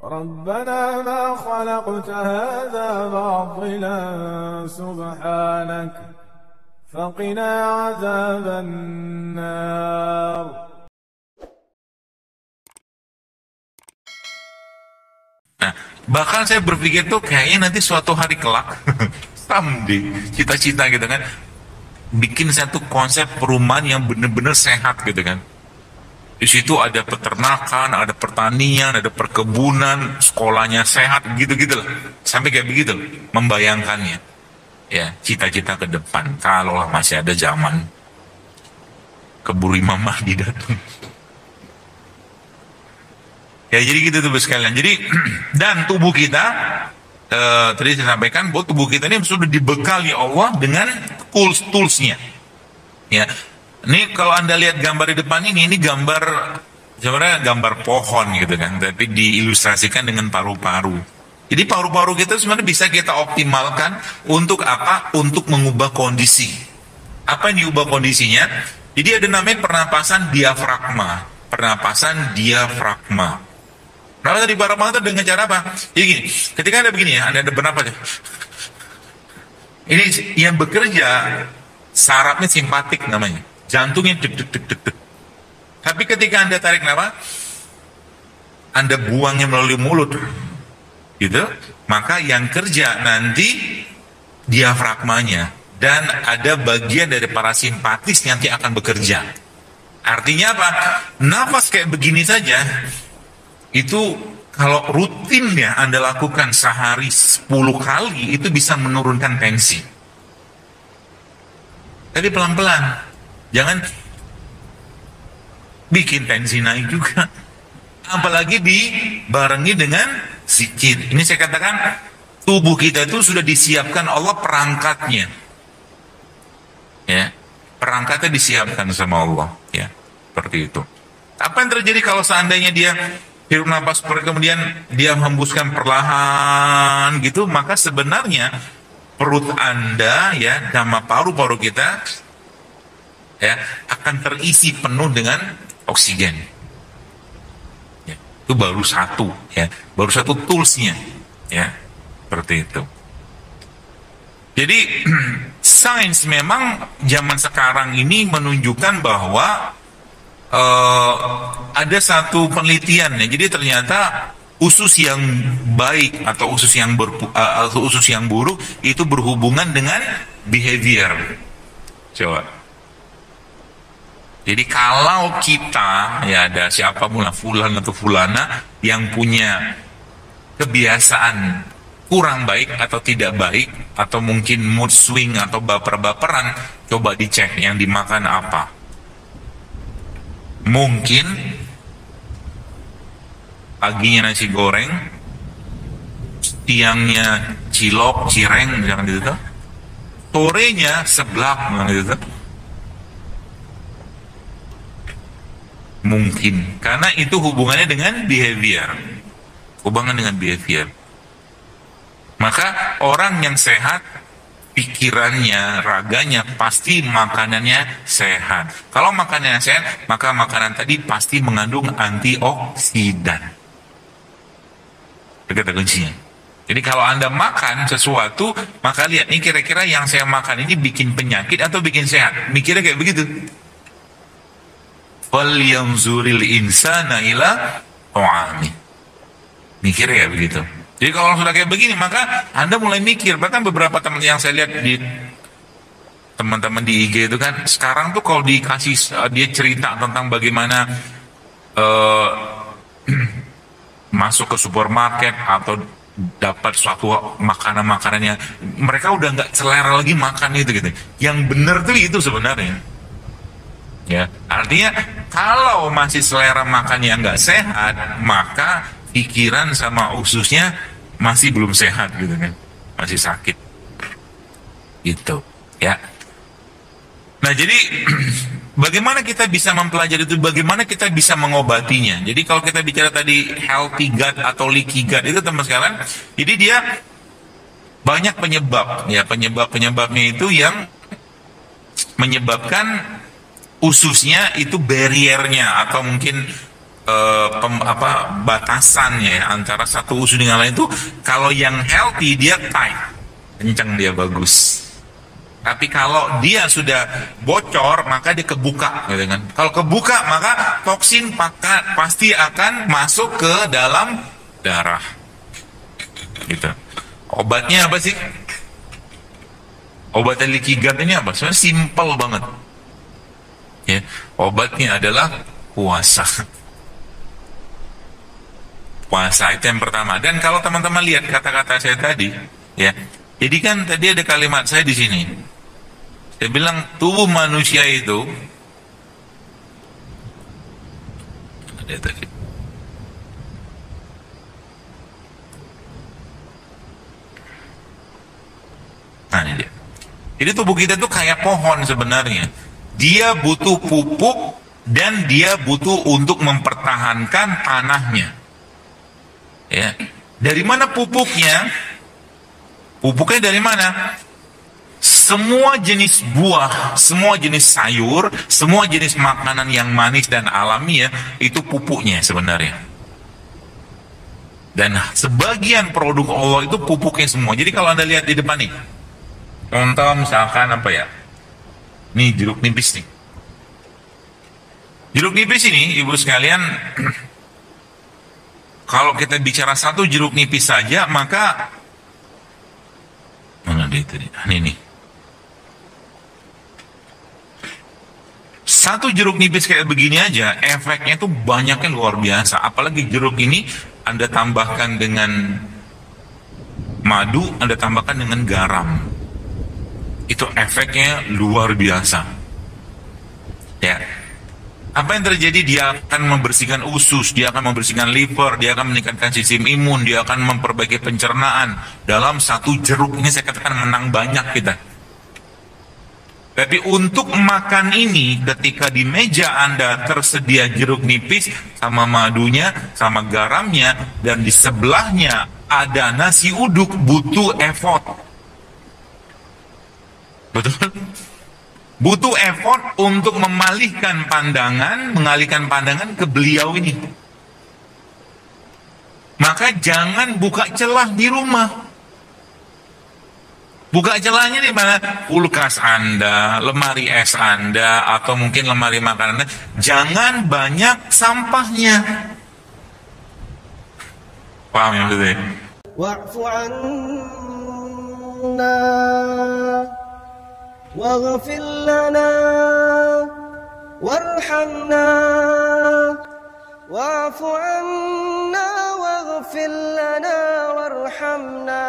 ربنا ما خلقت هذا باطلا سبحانك فقنا عذاب النار. Nah, bahkan saya berpikir tuh kayaknya nanti suatu hari kelak, someday, cita-cita gitu kan, bikin satu konsep perumahan yang bener-bener sehat gitu kan. Di situ ada peternakan, ada pertanian, ada perkebunan, sekolahnya sehat, gitu-gitu lah. Sampai kayak begitu, membayangkannya. Ya, cita-cita ke depan, kalau masih ada zaman keburu Imam Mahdi datang. Ya, jadi gitu tuh sekalian. Jadi, dan tubuh kita, tadi saya sampaikan bahwa tubuh kita ini sudah dibekali Allah dengan tools-toolsnya. Ya, ini kalau Anda lihat gambar di depan ini gambar sebenarnya gambar pohon gitu kan, tapi diilustrasikan dengan paru-paru. Jadi paru-paru kita sebenarnya bisa kita optimalkan untuk apa? Untuk mengubah kondisi. Apa yang diubah kondisinya? Jadi ada namanya pernapasan diafragma. Pernapasan diafragma. Pernapasan diafragma itu dengan cara apa? Jadi gini, ketika Anda begini ya, Anda bernapas ya. Ini yang bekerja sarafnya simpatik namanya. Jantungnya deg deg deg deg deg. Tapi ketika Anda tarik nafas, Anda buangnya melalui mulut, gitu, maka yang kerja nanti diafragmanya dan ada bagian dari parasimpatis nanti akan bekerja. Artinya apa? Nafas kayak begini saja itu kalau rutin ya Anda lakukan sehari 10 kali itu bisa menurunkan tensi. Tapi pelan-pelan. Jangan bikin tensi naik juga. Apalagi dibarengi dengan zikir. Ini saya katakan tubuh kita itu sudah disiapkan Allah perangkatnya. Ya, perangkatnya disiapkan sama Allah. Ya, seperti itu. Apa yang terjadi kalau seandainya dia hirup nafas kemudian dia hembuskan perlahan gitu, maka sebenarnya perut Anda ya sama paru-paru kita ya akan terisi penuh dengan oksigen. Ya, itu baru satu ya, baru satu toolsnya ya, seperti itu. Jadi sains memang zaman sekarang ini menunjukkan bahwa ada satu penelitian ya, jadi ternyata usus yang baik atau usus yang buruk itu berhubungan dengan behavior. Coba. Jadi kalau kita, ya ada siapa mula fulan atau fulana yang punya kebiasaan kurang baik atau tidak baik, atau mungkin mood swing atau baper-baperan, coba dicek yang dimakan apa. Mungkin paginya nasi goreng, siangnya cilok, cireng, jangan gitu, sorenya seblak, jangan gitu. Mungkin karena itu hubungannya dengan behavior, maka orang yang sehat pikirannya, raganya pasti makanannya sehat. Kalau makanannya sehat, maka makanan tadi pasti mengandung antioksidan. Itu kuncinya. Jadi kalau Anda makan sesuatu, maka lihat ini kira-kira yang saya makan ini bikin penyakit atau bikin sehat. Mikirnya kayak begitu. Falyanzuril insana ila ta'ami. Mikirnya kayak begitu. Jadi kalau sudah kayak begini, maka Anda mulai mikir. Bahkan beberapa teman yang saya lihat di teman-teman di IG itu kan, sekarang tuh kalau dikasih dia cerita tentang bagaimana masuk ke supermarket atau dapat suatu makanan-makanannya, mereka udah nggak selera lagi makan itu gitu. Yang benar tuh itu sebenarnya. Ya, artinya kalau masih selera makan yang nggak sehat, maka pikiran sama ususnya masih belum sehat gitu kan, masih sakit, gitu ya. Nah jadi bagaimana kita bisa mempelajari itu, bagaimana kita bisa mengobatinya. Jadi kalau kita bicara tadi healthy gut atau leaky gut itu teman sekalian, jadi dia banyak penyebab ya, penyebabnya itu yang menyebabkan ususnya itu barriernya atau mungkin batasannya ya, antara satu usus dengan lain itu. Kalau yang healthy dia tight, kencang, dia bagus. Tapi kalau dia sudah bocor maka dia kebuka, gitu kan. Kalau kebuka maka toksin pasti akan masuk ke dalam darah. Gitu. Obatnya apa sih? Obat leaky gut ini apa? Sebenarnya simple banget. Ya, obatnya adalah puasa. Puasa itu yang pertama. Dan kalau teman-teman lihat kata-kata saya tadi, ya. Jadi kan tadi ada kalimat saya di sini. Saya bilang tubuh manusia itu ada tadi. Nah, ini dia. Jadi tubuh kita tuh kayak pohon sebenarnya. Dia butuh pupuk dan dia butuh untuk mempertahankan tanahnya. Ya. Dari mana pupuknya? Pupuknya dari mana? Semua jenis buah, semua jenis sayur, semua jenis makanan yang manis dan alami ya, itu pupuknya sebenarnya. Dan sebagian produk Allah itu pupuknya semua. Jadi kalau Anda lihat di depan nih, contoh misalkan apa ya? Nih jeruk nipis nih. Jeruk nipis ini, ibu sekalian, kalau kita bicara satu jeruk nipis saja, maka mana dia tadi? Ini nih. Satu jeruk nipis kayak begini aja, efeknya tuh banyaknya luar biasa. Apalagi jeruk ini Anda tambahkan dengan madu, Anda tambahkan dengan garam. Itu efeknya luar biasa. Ya. Apa yang terjadi? Dia akan membersihkan usus, dia akan membersihkan liver, dia akan meningkatkan sistem imun, dia akan memperbaiki pencernaan. Dalam satu jeruk ini saya katakan menang banyak kita. Tapi untuk makan ini, ketika di meja Anda tersedia jeruk nipis sama madunya, sama garamnya, dan di sebelahnya ada nasi uduk, butuh effort. Betul? Butuh effort untuk mengalihkan pandangan ke beliau ini. Maka jangan buka celah di rumah. Buka celahnya di mana? Kulkas Anda, lemari es Anda, atau mungkin lemari makanan Anda. Jangan banyak sampahnya. Paham ya maksudnya? Wa'fu anna waghfir lana warhamna wa'fu anna waghfir lana warhamna